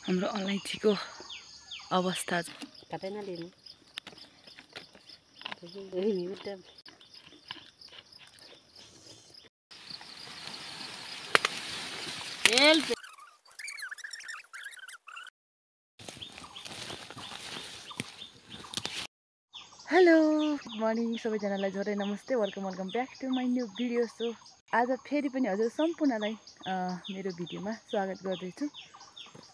हाम्रो अलैँचीको अवस्था कतै नलिनु हेलो गुड मर्निङ सबैजनालाई झोरै नमस्ते welcome back to my new video. So आज फेरि पनि हजुर सम्पूर्णलाई मेरो भिडियोमा स्वागत गर्दैछु।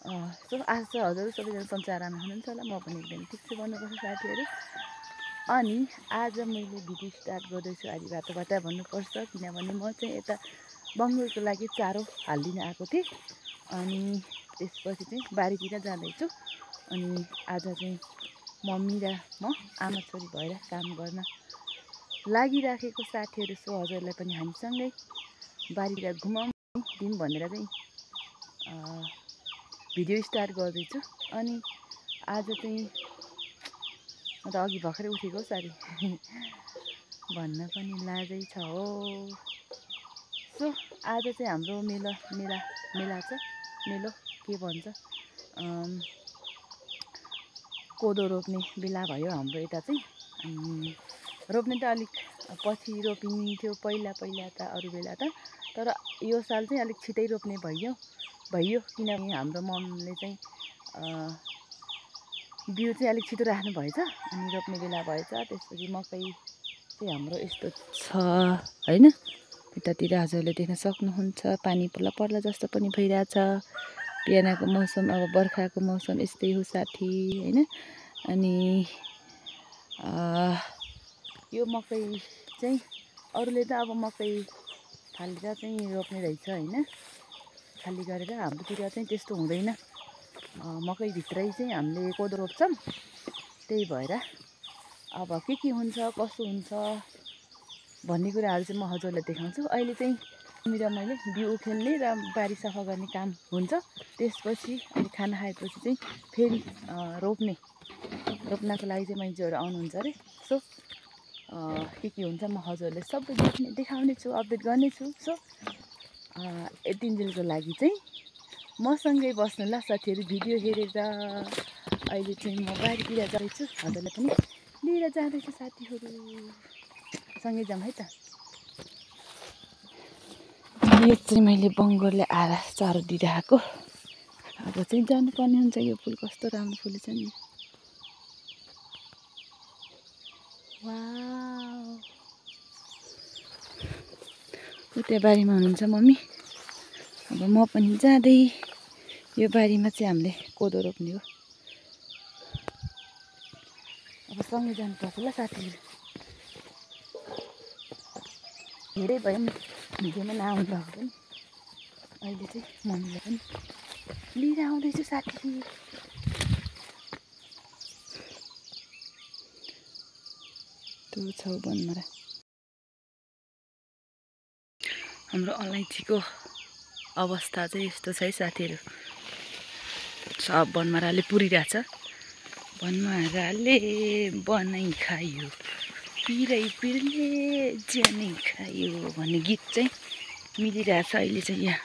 सो आज चाहिँ हजुर सबैजना सन्चै आराममा हुनुहुन्छ होला, म पनि एकदम ठिक छु भन्नुपर्छ साथीहरू। अनि आज मैले भिडियो स्टार्ट गर्दैछु आज बाटोबाट भन्नुपर्छ, किनभने म चाहिँ यता बङ्गुरको लागि चारो हालिदिन आएको थिएँ। अनि त्यसपछि चाहिँ बारीतिर जाँदैछु। अनि आज चाहिँ मम्मी र म आमा छोरी भएर काम गर्न लागिराखेको साथीहरू। सो हजुरलाई पनि हामीसँगै बारीतिर घुमाउनु दिउँ भनेर चाहिँ भिडियो स्टार्ट गर्दैछु। अनि आज चाहिँ म त अघि भर्खरै उठेको साथी भन्न पनि लाजै छ हो। सो आज चाहिँ हाम्रो मेला छ, मेलो के भन्छ, कोदो रोप्ने बेला भयो हाम्रो यता चाहिँ। अनि रोप्ने त अलिक पछि रोपिन्थ्यो पहिला त अरू बेला त, तर यो साल चाहिँ अलिक छिटै रोप्ने भयो किनभने हाम्रो ममले चाहिँ बिउ चाहिँ अलिक छिटो राख्नु भएछ। अनि रोप्ने बेला भएछ। त्यसपछि मकै चाहिँ हाम्रो यस्तो छ होइन, यतातिर हजुरले देख्न सक्नुहुन्छ। पानी पर्ला जस्तो पनि भइरहेछ। बिहानको मौसम, अब बर्खाको मौसम यस्तै हो साथी होइन। अनि यो मकै चाहिँ अरूले त अब मकै फालेर चाहिँ रोप्ने रहेछ होइन, खाली गरेर। हाम्रोतिर चाहिँ त्यस्तो हुँदैन, मकैभित्रै चाहिँ हामीले कोदो रोप्छौँ। त्यही भएर अब के हुन्छ कसो हुन्छ भन्ने कुराहरू चाहिँ म हजुरलाई देखाउँछु। अहिले चाहिँ मैले बिउ उखेल्ने र बारी सफा गर्ने काम हुन्छ। त्यसपछि अनि खाना खाएपछि चाहिँ फेरि रोप्नको लागि चाहिँ मान्छेहरू आउनुहुन्छ अरे। सो के हुन्छ म हजुरहरूले सबै देखाउने छु, अपडेट गर्नेछु। सो यतिन्जेलको लागि चाहिँ मसँगै बस्नु ल साथीहरू। भिडियो हेरेर अहिले चाहिँ म बारीतिर जाँदैछु, हजुरलाई पनि लिएर जाँदैछु साथीहरू, सँगै जाऊँ है त। यो चाहिँ मैले बङ्गुरले आएर चारो दिइरहेको। अब चाहिँ जानुपर्ने हुन्छ। यो फुल कस्तो राम्रो फुलेछ नि। वाउ, उता बारीमा हुनुहुन्छ मम्मी। अब म पनि जाँदै यो बारीमा चाहिँ हामीले कोदो रोप्ने हो। अब सँगै जानुपर्छ ल साथीहरू। धेरै भयो नि भिडियोमा नआउनु भएको पनि। अहिले चाहिँ मम्मीलाई पनि लिएर आउँदैछु साथी। त्यो छेउ बनमारा हाम्रो अलैँचीको अवस्था चाहिँ यस्तो छ है साथीहरू। सब बनमाराले पुरिरहेछ। बनमाराले बनाइ खायो, पिरले ज्यानै खायो भन्ने गीत चाहिँ मिलिरहेछ अहिले चाहिँ यहाँ।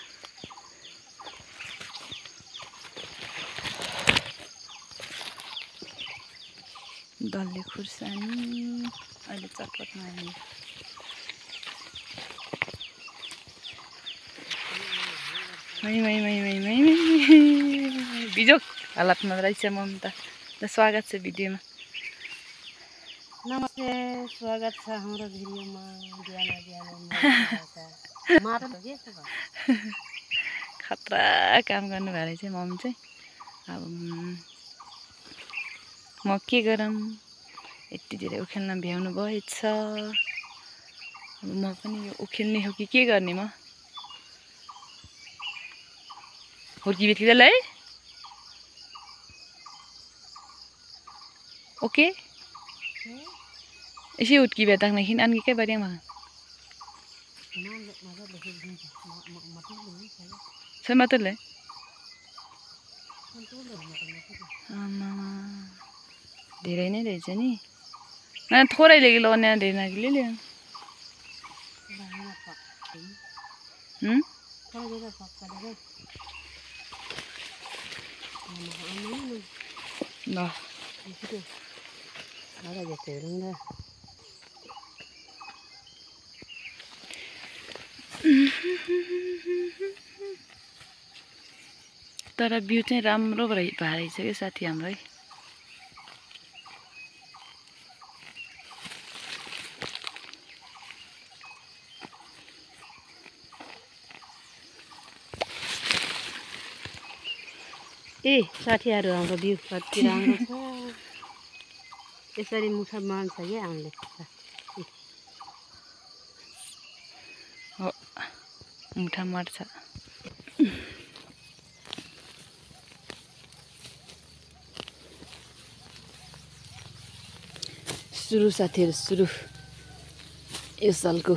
डल्ले खुर्सानी अहिले चटपटमा आउने। बिजोक हालतमा रहेछ मम्मी त। स्वागत छ भिडियोमा। नमस्ते, स्वागत छ हाम्रो भिडियोमा। खतरा काम गर्नुभएको रहेछ मम्मी चाहिँ। अब म के गरौँ, यति धेरै उखेल्न भ्याउनु भएछ। अब म पनि यो उखेल्ने हो कि के गर्ने। म हुर्की बेच्किँदै ल है। ओके इसी उठकी बेताखिन अन्की के बारे में सही मतलब ले धेरै नै रहेछ नि। ना थोरै लेगी लो ना धेरै ना ले ले ल Ahora ya te brinda. तर भ्यू चाहिँ राम्रो भएछ कि साथी हाम्रो है। ए साथीहरू हाम्रो भ्यू कति राम्रो छ। यसरी मुखा मान्छ क्या हामीले। हो मुठा मार्छ। सुरु साथीहरू सुरु यस सालको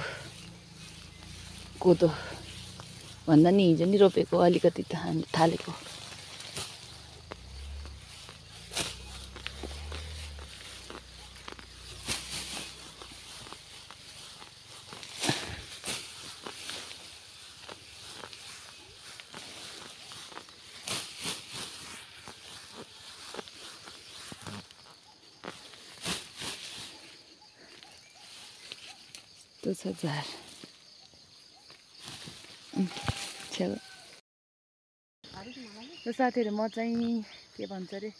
कोदो भन्दा नि हिजो नि रोपेको अलिकति त हामीले थालेको। त्यो छ झार छेउ। ल साथीहरू म चाहिँ के भन्छ अरे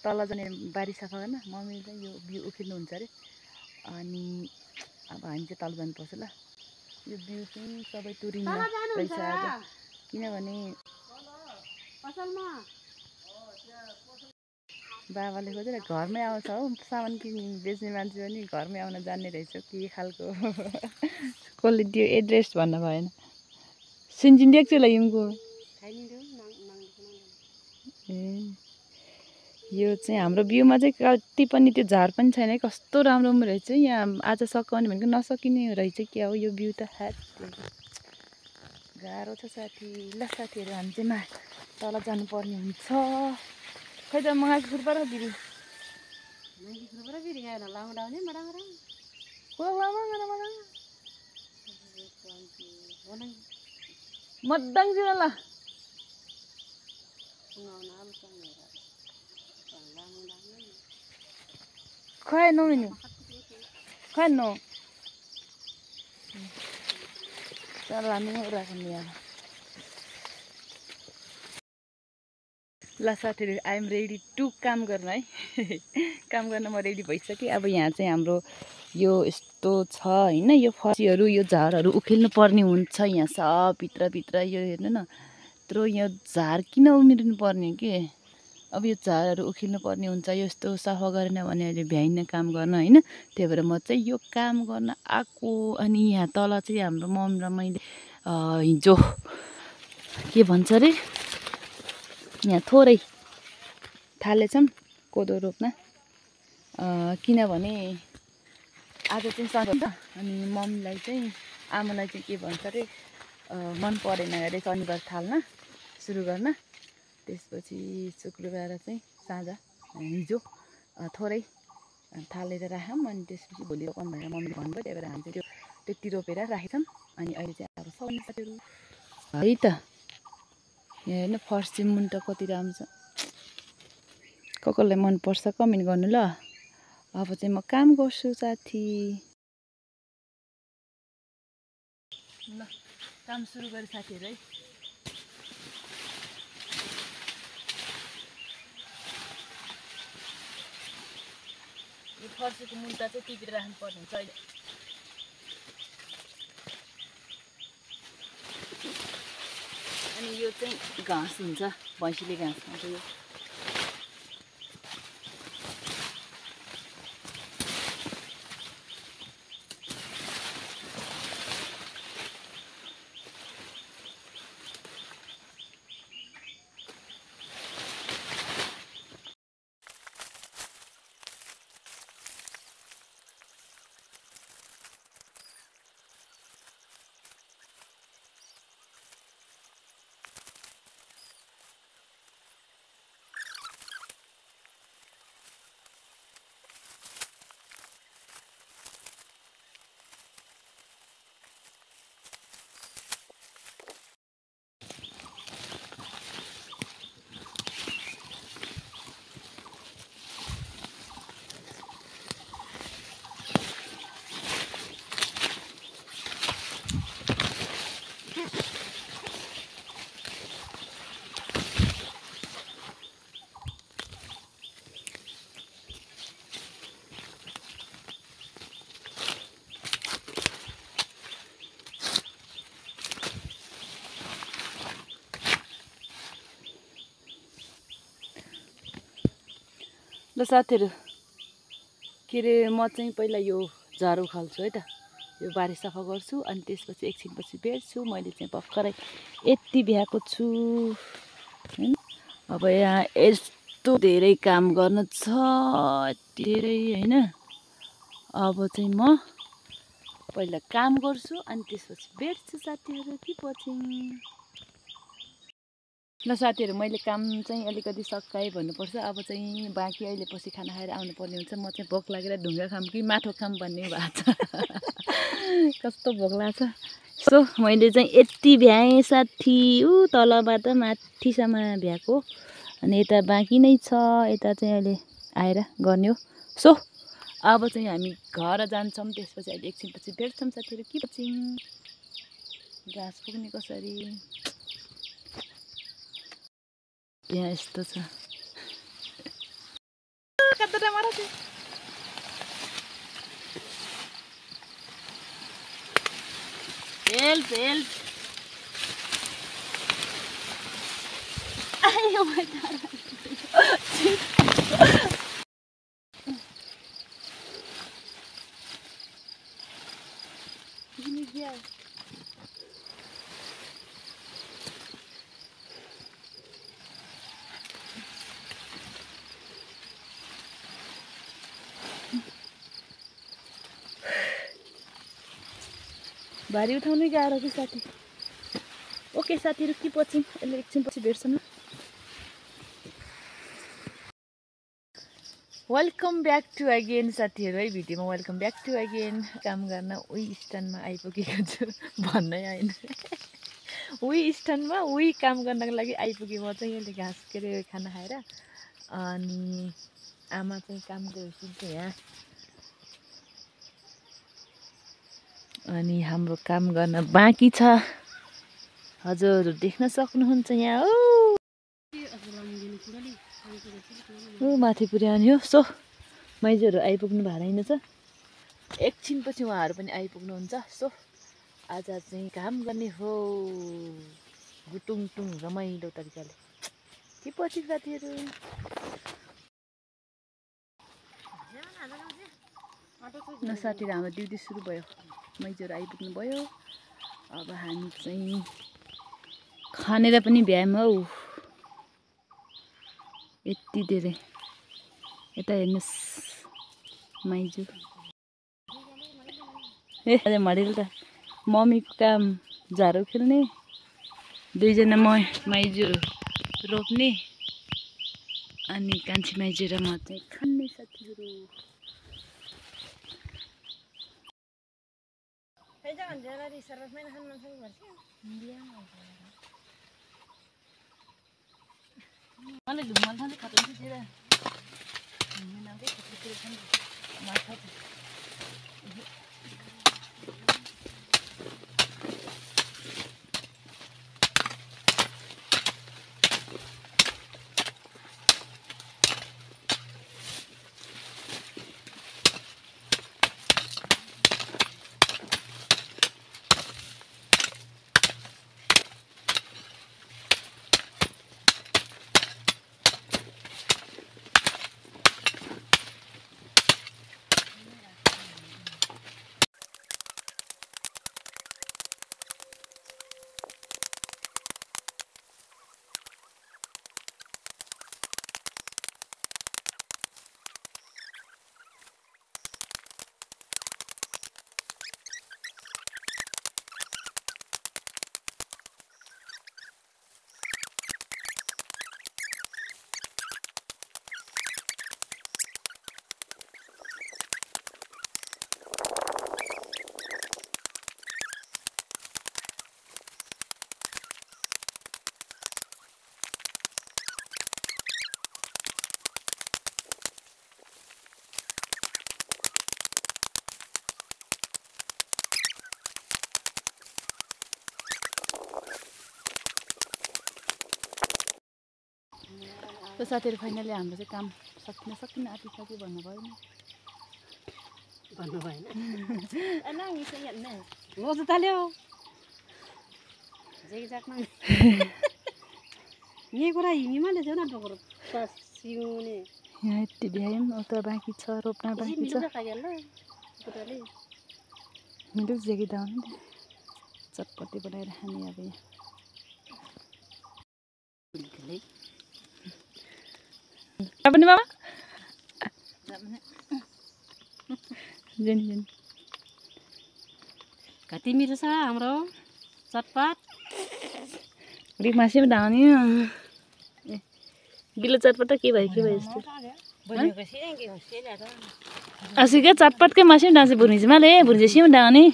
तल जाने बारी सफा गर्न मम्मीले चाहिँ यो बिउ उखेल्नुहुन्छ अरे। अनि अब हामी चाहिँ तल जानुपर्छ। ल यो बिउ चाहिँ सबै तुरिन्न रहेछ आज, किनभने बाबाले खोजेर घरमै आउँछ हो। सामान बेच्ने मान्छे पनि घरमै आउन जान्ने रहेछ के खालको। कसले दियो एड्रेस भन्न भएन। सिन्जिन दिएको छु ल यिनको। ए यो चाहिँ हाम्रो बिउमा चाहिँ कति पनि त्यो झार पनि छैन है। कस्तो राम्रो रहेछ यहाँ। आज सकाउने भनेको नसकिने रहेछ क्या हो यो बिउ त। गाह्रो छ साथी। ल साथीहरू हामी चाहिँ तल जानुपर्ने हुन्छ। खै त मगाएको खुर्पा र बिरी मद्दाङ छु ल। खै नमिनु खै नो चल हामी उराको नि अब। ल साथीहरू आई एम रेडी टु काम गर्न है। काम गर्न म रेडी भइसकेँ। अब यहाँ चाहिँ हाम्रो यो यस्तो छ होइन। यो फसीहरू यो झारहरू उखेल्नु पर्ने हुन्छ यहाँ सब भित्र यो हेर्नु न। यत्रो यो झार किन उम्रिनु पर्ने के। अब यो झारहरू उखेल्नु पर्ने हुन्छ। यस्तो सफा गरेन भने अहिले भ्याइन काम गर्न होइन। त्यही भएर म चाहिँ यो काम गर्न आएको। अनि यहाँ तल चाहिँ हाम्रो मम्मी र मैले हिजो के भन्छ अरे यहाँ थोरै थालेछौँ कोदो रोप्न। किनभने आज चाहिँ सन्डे अनि मम्मीलाई चाहिँ आमालाई चाहिँ के भन्छ अरे मन परेन अरे शनिबार थाल्न सुरु गर्न। त्यसपछि शुक्रबार चाहिँ साँझ हिजो थोरै थालेर राख्यौँ। अनि त्यसपछि भोलि रोपौँ भनेर मम्मीले भन्नुभयो। त्यही भएर हामी चाहिँ त्यो त्यति रोपेर राखेछौँ। अनि अहिले चाहिँ अब सबै साथीहरू है त यहाँ हेर्नु फर्सी मुन्टा कति राम्रो छ। कसलाई मनपर्छ कमेन्ट गर्नु ल। अब चाहिँ म काम गर्छु साथी। ल काम सुरु गरेँ साथीहरू है। यो फर्सीको मुन्टा चाहिँ टिपेर राख्नुपर्ने हुन्छ अहिले। अनि यो चाहिँ घाँस हुन्छ, भैँसीले घाँस खान्छ यो। ल साथीहरू के अरे म चाहिँ पहिला यो झाडु खाल्छु है त यो बारी सफा गर्छु अनि त्यसपछि एकछिनपछि भेट्छु मैले चाहिँ भर्खरै यति भ्याएको छु हैन अब यहाँ यस्तो धेरै काम गर्न छ यति धेरै हैन अब चाहिँ म पहिला काम गर्छु अनि त्यसपछि भेट्छु साथीहरू कि पछि ल साथीहरू मैले काम चाहिँ अलिकति सकाएँ भन्नुपर्छ अब चाहिँ बाँकी अहिले पछि खाना खाएर आउनुपर्ने हुन्छ म चाहिँ भोक लागेर ढुङ्गा खाम कि माटो खाम भन्ने भएको छ कस्तो भोक लाग्छ सो मैले चाहिँ यति भ्याएँ साथी ऊ तलबाट माथिसम्म भ्याएको अनि यता बाँकी नै छ यता चाहिँ अहिले आएर गर्ने हो सो अब चाहिँ हामी घर जान्छौँ त्यसपछि अहिले एकछिनपछि भेट्छौँ साथीहरू के पछि घाँस पुग्ने कसरी यहाँ यस्तो छ हेल्प हेल्प आयो भारी उठाउनै गाह्रो कि साथी ओके साथीहरू के पछि यसले एकछिनपछि भेट्छौँ न वेलकम ब्याक टु अगेन साथीहरू है भिडियोमा वेलकम ब्याक टु अगेन काम गर्न उही स्ट्यान्डमा आइपुगेको छु भन्नै आएन उही स्ट्यान्डमा उही काम गर्नको लागि आइपुगेँ म चाहिँ यसले घाँस के अरे खाना खाएर अनि आमा चाहिँ काम गएपछि यहाँ अनि हाम्रो काम गर्न बाँकी छ हजुर देख्न सक्नुहुन्छ यहाँ ऊ माथि पुर्याउने हो सो माइजूहरू आइपुग्नु भएको रहेनछ एकछिनपछि उहाँहरू पनि आइपुग्नुहुन्छ सो आज चाहिँ काम गर्ने हो गुटुङटुङ रमाइलो तरिकाले के पछि साथीहरू न साथीहरू हाम्रो ड्युटी सुरु भयो माइजूहरू आइपुग्नु भयो अब हामी चाहिँ खानेर पनि भ्यायौँ हौ यति धेरै यता हेर्नुहोस् माइजू ए अझै मरेल त मम्मीको काम झाडु खेल्ने दुईजना माइजूहरू रोप्ने अनि कान्छी माइजू र म चाहिँ खाने साथीहरू मलाई घुम्न थाल्छ खतरतिर माछा तो साथीहरू फाइनली हाम्रो चाहिँ काम सकिन आँटिसक्यो भन्नु भएन म त ताल्यो जेक्जाकमा नि कुरा हिमीमा ले छ न टोकर सिउने यहाँ यति भ्यायौँ उता बाँकी छ रोप्न बाँकी छ मिलुक जेगी दाउँ नि चटपटी बनाएर खाने अब यहाँ पनि मामा जेनी कति मिठो छ हाम्रो चटपट अलिक मासु पनि धाउने गिलो चटपट के भयो यस्तो अस्ति क्या चटपटकै मासु पनि डाँसे भुर्नी चाहिँ माले भुर्नी चाहिँ डाउने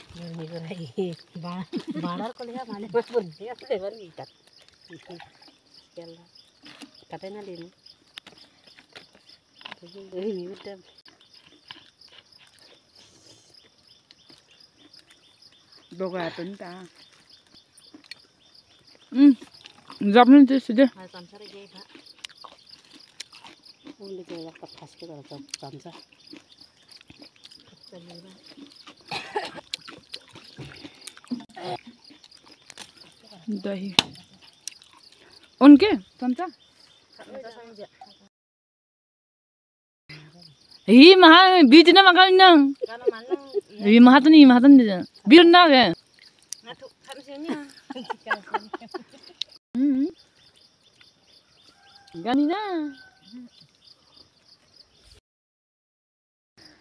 डोगा पनि त जप्नु नि त्यसो दे दही उनके चम्चा हि महा बिजी न मगाइन हि महा त नि बिर न गे गानी ना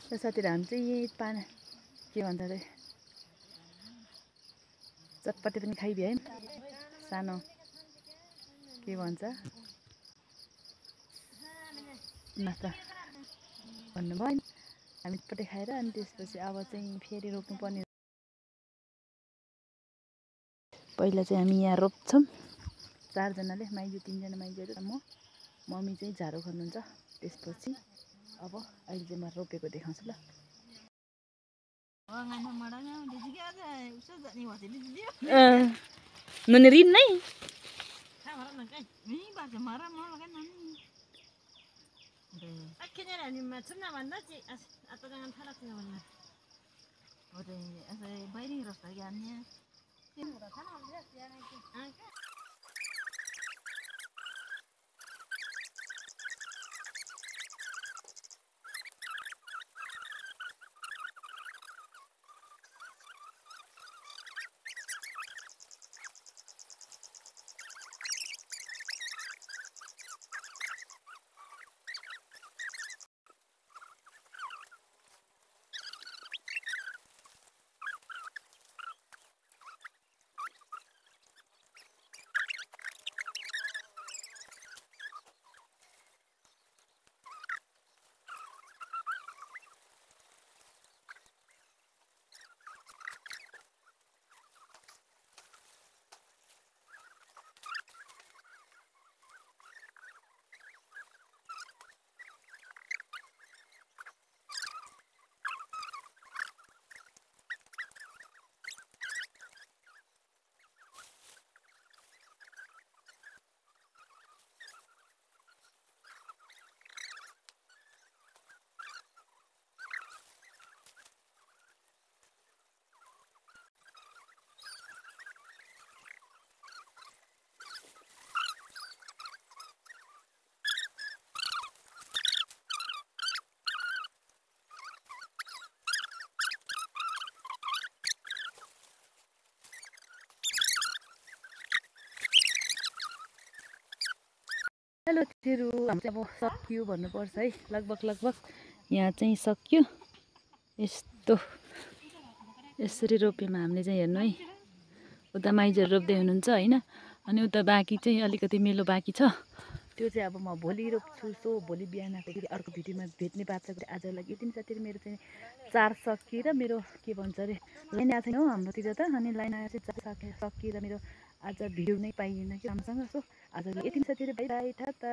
साथीहरू हामी चाहिँ यही पाना के भन्छ अरे चटपटे पनि खाइभ्यायौँ सानो के भन्छ नास्ता भन्नुभयो हामी चटपटे खाएर अनि त्यसपछि अब चाहिँ फेरि रोप्नुपर्ने पहिला चाहिँ हामी यहाँ रोप्छौँ 4 जनाले माइजू 3 जना माइजूहरू र मम्मी चाहिँ झारो खन्नुहुन्छ त्यसपछि अब अहिले चाहिँ म रोपेको देखाउँछु ल नने रिन नै हेलो साथीहरू हाम्रो चाहिँ अब सकियो भन्नुपर्छ है लगभग यहाँ चाहिँ सकियो यस्तो यसरी रोप्यौँ हामीले चाहिँ हेर्नु है उता माइजहरू रोप्दै हुनुहुन्छ हैन अनि उता बाँकी चाहिँ अलिकति मेलो बाँकी छ त्यो चाहिँ अब म भोलि रोप्छु सो भोलि बिहान फेरि अर्को भिडियोमा भेट्ने बात छ आजलाई लागि यति साथीहरू मेरो चाहिँ 4 सकिएर मेरो के भन्छ अरे लाइन आएको छैन हो हाम्रोतिर त अनि लाइन आएर चाहिँ 4 सकिएर मेरो आज भिडियो नै पाइएन कि राम्रोसँग सो आज यति साथीहरू बाइ बाइ टाटा।